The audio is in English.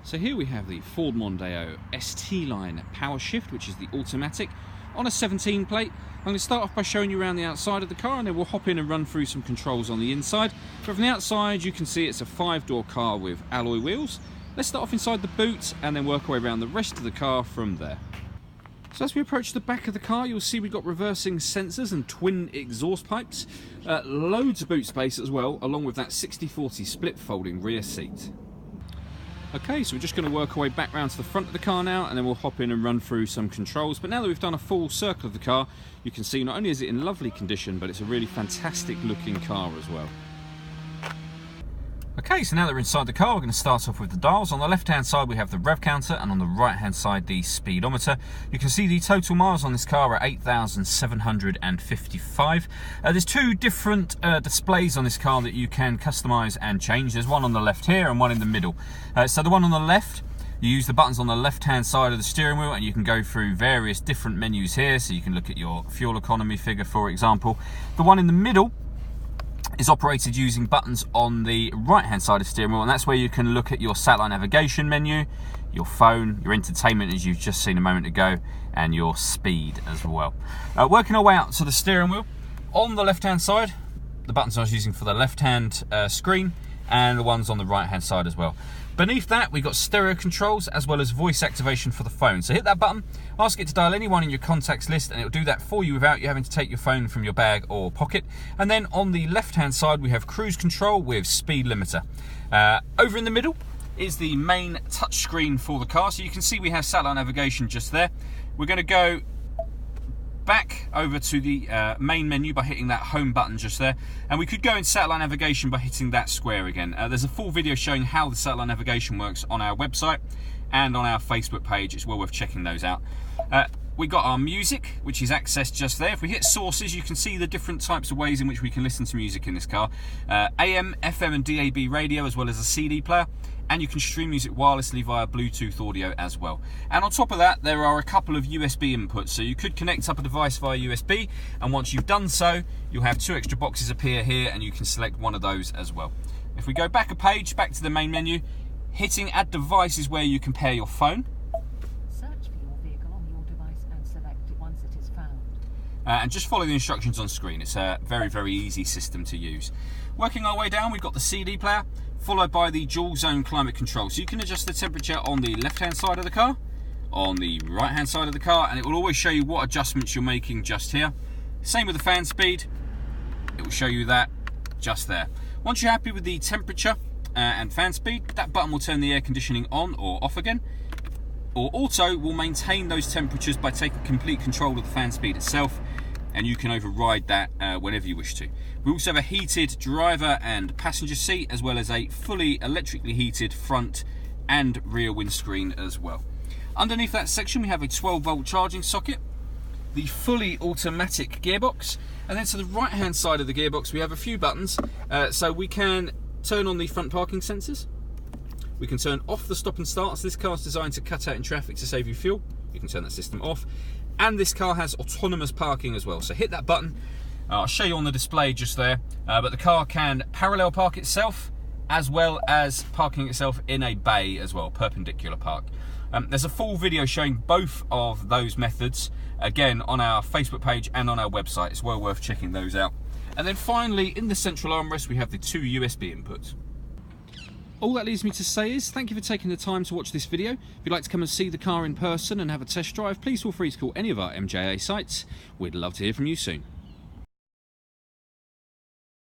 So here we have the Ford Mondeo ST-Line power shift, which is the automatic, on a 17 plate. I'm going to start off by showing you around the outside of the car, and then we'll hop in and run through some controls on the inside. But from the outside you can see it's a 5-door car with alloy wheels. Let's start off inside the boot and then work our way around the rest of the car from there. So as we approach the back of the car, you'll see we've got reversing sensors and twin exhaust pipes, loads of boot space as well, along with that 60/40 split folding rear seat. Okay, so we're just going to work our way back round to the front of the car now, and then we'll hop in and run through some controls. But now that we've done a full circle of the car, you can see not only is it in lovely condition, but it's a really fantastic looking car as well. Okay, so now that we're inside the car, we're going to start off with the dials. On the left hand side we have the rev counter, and on the right hand side the speedometer. You can see the total miles on this car are 8,755. There's two different displays on this car that you can customise and change. There's one on the left here and one in the middle. So the one on the left, you use the buttons on the left hand side of the steering wheel, and you can go through various different menus here. So you can look at your fuel economy figure, for example. The one in the middle is operated using buttons on the right hand side of the steering wheel, and that's where you can look at your satellite navigation menu, your phone, your entertainment as you've just seen a moment ago, and your speed as well. Working our way out to the steering wheel, on the left hand side, the buttons I was using for the left hand screen, and the ones on the right hand side as well. Beneath that we've got stereo controls as well as voice activation for the phone. So hit that button, ask it to dial anyone in your contacts list, and it'll do that for you without you having to take your phone from your bag or pocket. And then on the left hand side we have cruise control with speed limiter. Over in the middle is the main touch screen for the car, so you can see we have satellite navigation just there. We're going to go back over to the main menu by hitting that home button just there, and we could go in satellite navigation by hitting that square again. There's a full video showing how the satellite navigation works on our website and on our Facebook page. It's well worth checking those out. We got our music, which is accessed just there. If we hit sources, you can see the different types of ways in which we can listen to music in this car. AM, FM and DAB radio, as well as a CD player. And you can stream music wirelessly via Bluetooth audio as well. And on top of that, there are a couple of USB inputs. So you could connect up a device via USB, and once you've done so, you'll have two extra boxes appear here, and you can select one of those as well. If we go back a page, back to the main menu, hitting add device is where you can pair your phone. Search for your vehicle on your device and select it once it is found. And just follow the instructions on screen. It's a very, very easy system to use. Working our way down, we've got the CD player, followed by the dual zone climate control. So you can adjust the temperature on the left hand side of the car, on the right hand side of the car, and it will always show you what adjustments you're making just here. Same with the fan speed, it will show you that just there. Once you're happy with the temperature and fan speed, that button will turn the air conditioning on or off again. Or auto will maintain those temperatures by taking complete control of the fan speed itself, and you can override that whenever you wish to. We also have a heated driver and passenger seat, as well as a fully electrically heated front and rear windscreen as well. Underneath that section we have a 12-volt charging socket, the fully automatic gearbox, and then to the right hand side of the gearbox we have a few buttons. So we can turn on the front parking sensors, we can turn off the stop and start. So this car is designed to cut out in traffic to save you fuel. You can turn that system off. And this car has autonomous parking as well. So hit that button. I'll show you on the display just there. But the car can parallel park itself, as well as parking itself in a bay as well, perpendicular park. There's a full video showing both of those methods, again, on our Facebook page and on our website. It's well worth checking those out. And then finally, in the central armrest, we have the two USB inputs. All that leaves me to say is thank you for taking the time to watch this video. If you'd like to come and see the car in person and have a test drive, please feel free to call any of our MJA sites. We'd love to hear from you soon.